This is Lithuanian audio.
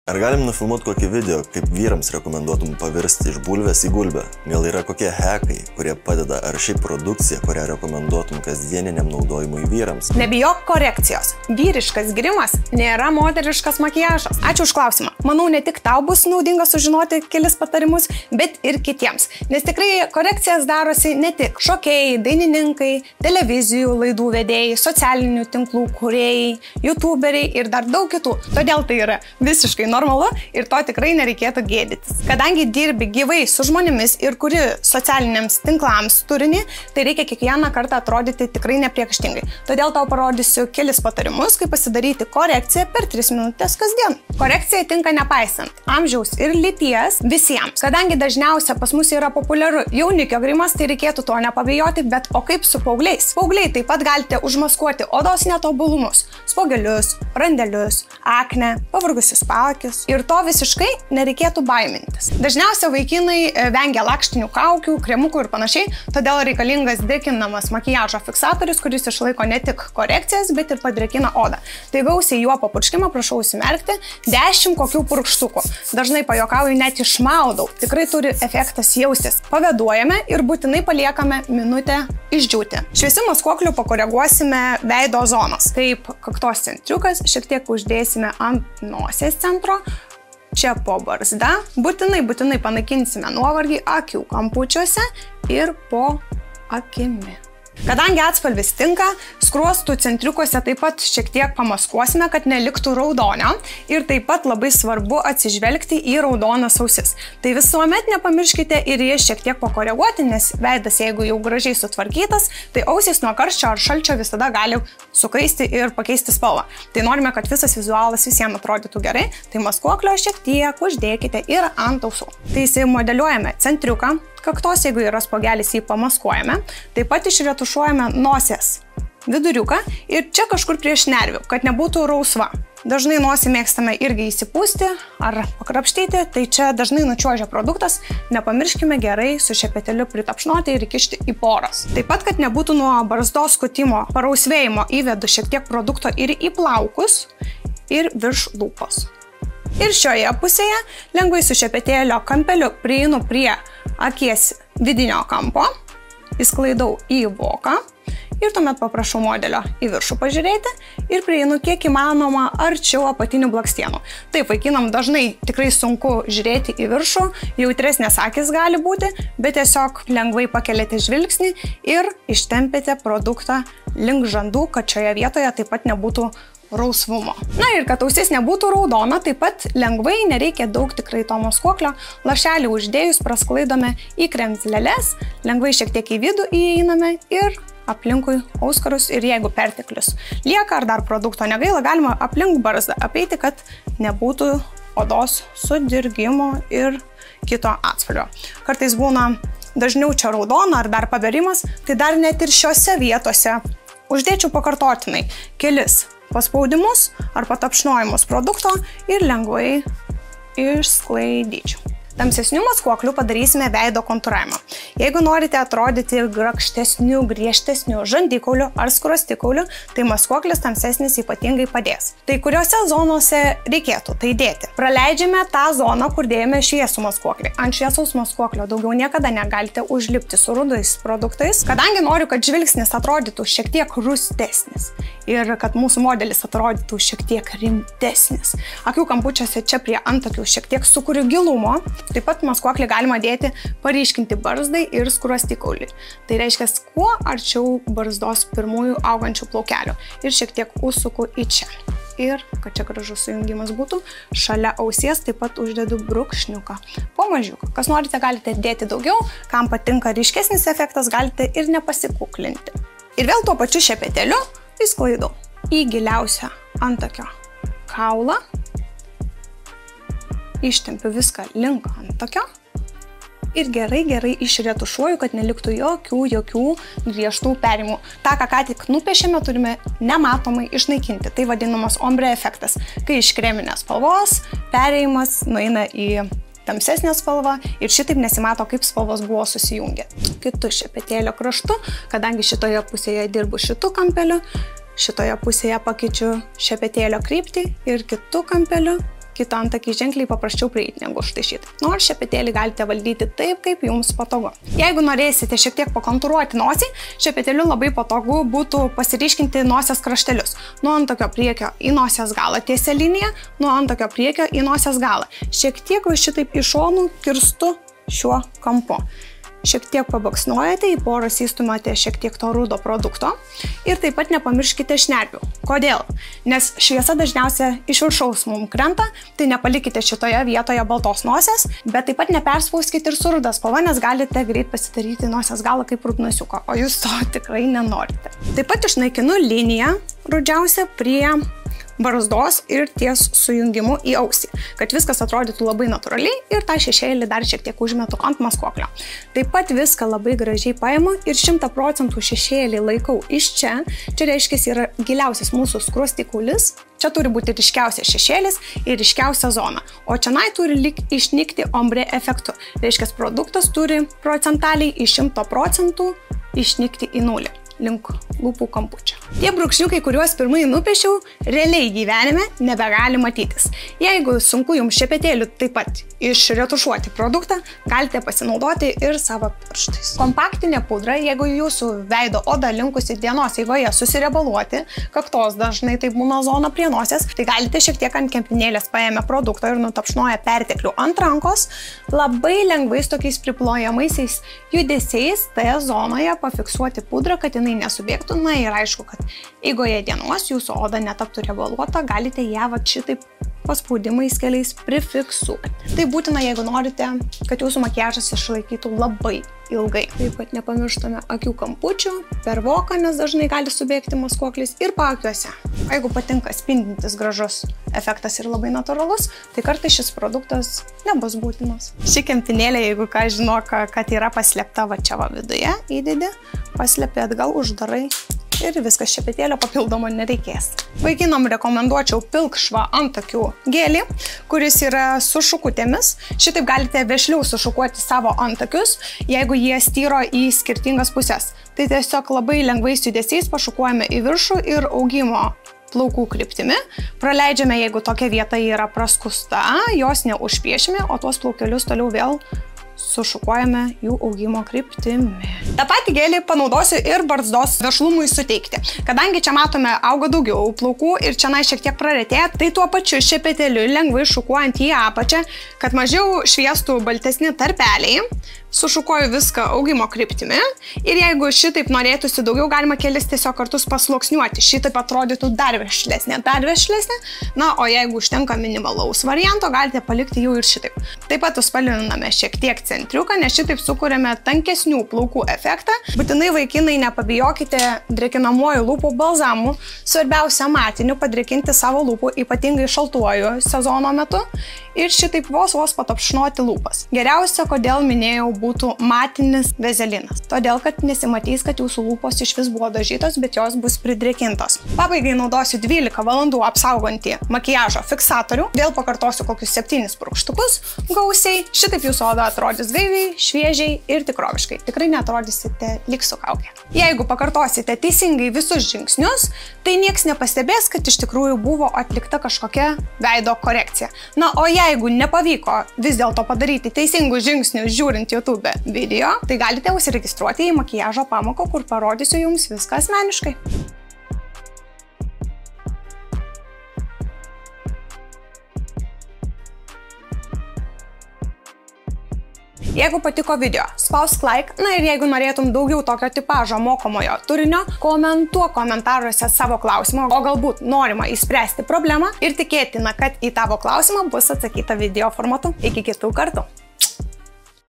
Ar galim nufilmuoti kokį video, kaip vyrams rekomenduotum pavirsti iš bulvės į gulbę? Gal yra kokie hekai, kurie padeda, ar šiaip produkcija, kurią rekomenduotum kasdieniniam naudojimui vyrams? Nebijok korekcijos. Vyriškas grimas nėra moteriškas makiažas. Ačiū už klausimą. Manau, ne tik tau bus naudinga sužinoti kelis patarimus, bet ir kitiems. Nes tikrai korekcijas darosi ne tik šokėjai, dainininkai, televizijų laidų vedėjai, socialinių tinklų kūrėjai, youtuberiai ir dar daug kitų. Todėl tai yra visiškai normalu ir to tikrai nereikėtų gėdytis. Kadangi dirbi gyvai su žmonėmis ir kuri socialiniams tinklams turinį, tai reikia kiekvieną kartą atrodyti tikrai nepriekaištingai. Todėl tau parodysiu kelis patarimus, kaip pasidaryti korekciją per 3 minutės kasdien. Korekcija tinka nepaisant amžiaus ir lyties visiems. Kadangi dažniausia pas mus yra populiaru jaunikio grimas, tai reikėtų to nepabijoti, bet o kaip su paaugliais? Paaugliai taip pat galite užmaskuoti odos netobulumus, spogelius, randelius, akne, pavargusius paakius. Ir to visiškai nereikėtų baimintis. Dažniausiai vaikinai vengia lakštinių kaukių, kremukų ir panašiai, todėl reikalingas drėkinamas makiažo fiksatorius, kuris išlaiko ne tik korekcijas, bet ir padrėkina odą. Tai gausiai juo po purškimo prašau užsimerkti 10 kokių purkštukų. Dažnai pajuokauju, net išmaudau. Tikrai turi efektas jaustis. Paveduojame ir būtinai paliekame minutę išdžiūti. Šviesiu maskuokliu pakoreguosime veido zonas. Kaip kaktos centriukas, šiek tiek uždėsime ant nosies centro, čia po barzda, būtinai panaikinsime nuovargį akių kampučiuose ir po akimi. Kadangi atspalvis tinka, skruostų centriukuose taip pat šiek tiek pamaskuosime, kad neliktų raudonio ir taip pat labai svarbu atsižvelgti į raudonas ausis. Tai visuomet nepamirškite ir jas šiek tiek pakoreguoti, nes veidas, jeigu jau gražiai sutvarkytas, tai ausis nuo karščio ar šalčio visada gali sukaisti ir pakeisti spalvą. Tai norime, kad visas vizualas visiems atrodytų gerai, tai maskuoklio šiek tiek uždėkite ir ant ausų. Tai įsimodeliuojame centriuką, kaktos, jeigu yra spogelis, jį pamaskuojame, taip pat išretušuojame nosies viduriuką ir čia kažkur prie šnervių, kad nebūtų rausva. Dažnai nosį mėgstame irgi įsipūsti ar pakrapštyti, tai čia dažnai nučiuožia produktas, nepamirškime gerai su šepeteliu pritapšnoti ir įkišti į poras. Taip pat, kad nebūtų nuo barzdos skutimo parausvėjimo, įvedu šiek tiek produkto ir į plaukus ir virš lūpos. Ir šioje pusėje lengvai su šepetėlio kampeliu prieinu prie akies vidinio kampo, įsklaidau į voką ir tuomet paprašau modelio į viršų pažiūrėti ir prieinu kiek įmanoma arčiau apatinių blakstienų. Taip, vaikinam dažnai tikrai sunku žiūrėti į viršų, jautresnės akys gali būti, bet tiesiog lengvai pakeliate žvilgsnį ir ištempėte produktą link žandų, kad šioje vietoje taip pat nebūtų rausvumo. Na ir kad ausis nebūtų raudona, taip pat lengvai, nereikia daug tikrai to maskuoklio, lašelį uždėjus prasklaidome į kremzleles, lengvai šiek tiek į vidų įeiname ir aplinkui auskarus ir jeigu perteklius lieka ar dar produkto negaila, galima aplink barzdą apeiti, kad nebūtų odos sudirgimo ir kito atspalvio. Kartais būna dažniau čia raudona ar dar paberimas, tai dar net ir šiose vietose uždėčiau pakartotinai kelis paspaudimus ar patapšnojimus produkto ir lengvai išsklaidyčiau. Tamsesnių maskuoklių padarysime veido kontūravimą. Jeigu norite atrodyti grakštesnių, griežtesnių žandikaulių ar skruostikaulių, tai maskuoklis tamsesnis ypatingai padės. Tai kuriuose zonose reikėtų tai dėti? Praleidžiame tą zoną, kur dėjome šviesų maskuoklį. Ant šviesaus maskuoklio daugiau niekada negalite užlipti su rudais produktais, kadangi noriu, kad žvilgsnis atrodytų šiek tiek rūstesnis ir kad mūsų modelis atrodytų šiek tiek rimtesnis. Akių kampučiuose čia prie antakių šiek tiek sukuriu gilumo. Taip pat maskuoklį galima dėti paryškinti barzdai ir skruostikaulį. Tai reiškia, kuo arčiau barzdos pirmųjų augančių plaukelių. Ir šiek tiek užsuku į čia. Ir, kad čia gražus sujungimas būtų, šalia ausies taip pat uždedu brūkšniuką. Po mažiuką. Kas norite, galite dėti daugiau. Kam patinka ryškesnis efektas, galite ir nepasikuklinti. Ir vėl tuo pačiu šepeteliu įsklaidau į giliausią antakio kaulą. Ištempiu viską link antakio ir gerai išretušuoju, kad neliktų jokių griežtų perėjimų. Ta, ką tik nupiešėme, turime nematomai išnaikinti. Tai vadinamas ombre efektas, kai iš kreminės spalvos perėjimas nueina į tamsesnę spalvą ir šitaip nesimato, kaip spalvos buvo susijungę. Kitu šepetėlio kraštu, kadangi šitoje pusėje dirbu šitu kampeliu, šitoje pusėje pakeičiu šepetėlio kryptį ir kitu kampeliu kitą antakį ženkliai paprasčiau prieiti negu štai šitą. Nors šepetėlį galite valdyti taip, kaip jums patogu. Jeigu norėsite šiek tiek pakontūruoti nosį, šepetėliu labai patogu būtų pasiryškinti nosies kraštelius. Nuo antakio priekio į nosies galą tiesia linija, nuo antakio priekio į nosies galą. Šiek tiek šitaip iš šonų kirstu šiuo kampu. Šiek tiek pabaksnuojate, į poras įstumate šiek tiek to rudo produkto ir taip pat nepamirškite šnerpių. Kodėl? Nes šviesa dažniausia iš viršaus mums krenta, tai nepalikite šitoje vietoje baltos nosies, bet taip pat neperspauskite ir su ruda spalva, nes galite greit pasidaryti nosies galą kaip rudnosiuko, o jūs to tikrai nenorite. Taip pat išnaikinu liniją rudžiausią prie barzdos ir ties sujungimu į ausį, kad viskas atrodytų labai natūraliai ir tą šešėlį dar šiek tiek užmetu ant maskuoklio. Taip pat viską labai gražiai paimu ir 100% šešėlį laikau iš čia. Čia reiškia yra giliausias mūsų skruostikulis. Čia turi būti ryškiausias šešėlis ir ryškiausia zona. O čianai turi lyg išnykti ombre efektu. Reiškia, produktas turi procentaliai iš 100% išnykti į nulį link lūpų kampučio. Tie brūkšniukai, kuriuos pirmai nupiešiau, realiai gyvenime nebegali matytis. Jeigu sunku jums šepetėliu taip pat išretušuoti produktą, galite pasinaudoti ir savo pirštais. Kompaktinė pudra, jeigu jūsų veido oda linkusi dienos eigoje susiriebaluoti, kaktos dažnai tai būna zona prie nosies, tai galite šiek tiek ant kempinėlės paėmę produktą ir nutapšnoję perteklių ant rankos, labai lengvais tokiais priplojamaisiais judesiais toje zonoje pafiksuoti pudrą, kad jinai nesubėgtų. Na ir aišku, kad eigoje dienos jūsų oda netaptų riebaluota, galite ją šitaip paspaudimais keliais prifiksuoti. Tai būtina, jeigu norite, kad jūsų makiažas išlaikytų labai ilgai. Taip pat nepamirštame akių kampučių, per voką, nes dažnai gali subėgti maskuoklis, ir paakiuose. Jeigu patinka spindintis gražus efektas ir labai natūralus, tai kartais šis produktas nebus būtinas. Ši kempinėlė, jeigu ką žino, kad yra paslėpta va čia va viduje, įdedi, paslėpi atgal, uždarai ir viskas, šepetėlio papildomo nereikės. Vaikinom rekomenduočiau pilkšvą antakių gelį, kuris yra su šukutėmis. Šitaip galite vešliau sušukuoti savo antakius, jeigu jie styro į skirtingas pusės. Tai tiesiog labai lengvais judesiais pašukuojame į viršų ir augimo plaukų kryptimi. Praleidžiame, jeigu tokia vieta yra praskusta, jos neužpiešime, o tuos plaukelius toliau vėl sušukuojame jų augimo kryptimi. Ta pati gelį panaudosiu ir barzdos vešlumui suteikti. Kadangi čia matome auga daugiau plaukų ir čia šiek tiek praretėja, tai tuo pačiu šepetėliu lengvai šukuojant į apačią, kad mažiau šviestų baltesni tarpeliai, sušukuoju viską augimo kryptimi ir jeigu šitaip norėtųsi daugiau, galima kelis tiesiog kartus pasluoksniuoti. Šitaip atrodytų dar vešlesnė. Na, o jeigu užtenka minimalaus varianto, galite palikti jau ir šitaip. Taip pat spalviname šiek tiek centriuką, nes šitaip sukuriame tankesnių plaukų efektą. Būtinai vaikinai nepabijokite drėkinamuoju lūpų balzamu. Svarbiausia matiniu padrėkinti savo lūpų, ypatingai šaltuoju sezono metu. Ir šitaip vos patapšnoti lūpas. Geriausia, kodėl minėjau, būtų matinis vazelinas. Todėl, kad nesimatys, kad jūsų lūpos iš vis buvo dažytos, bet jos bus pridrėkintos. Pabaigai naudosiu 12 valandų apsaugantį makiažo fiksatorių. Vėl pakartosiu kokius 7 purkštukus gausiai. Šitaip jūsų oda atrodys gaiviai, šviežiai ir tikroviškai. Tikrai neatrodysite lyg su kaukė. Jeigu pakartosite teisingai visus žingsnius, tai nieks nepastebės, kad iš tikrųjų buvo atlikta kažkokia veido korekcija. Na, o jeigu nepavyko vis dėlto padaryti teisingų žingsnių žiūrint YouTube video, tai galite užsiregistruoti į makiažo pamoką, kur parodysiu jums viską asmeniškai. Jeigu patiko video, spausk like, na ir jeigu norėtum daugiau tokio tipažo mokomojo turinio, komentuok komentaruose savo klausimą, o galbūt norima išspręsti problemą ir tikėtina, kad į tavo klausimą bus atsakyta video formatu. Iki kitų kartų.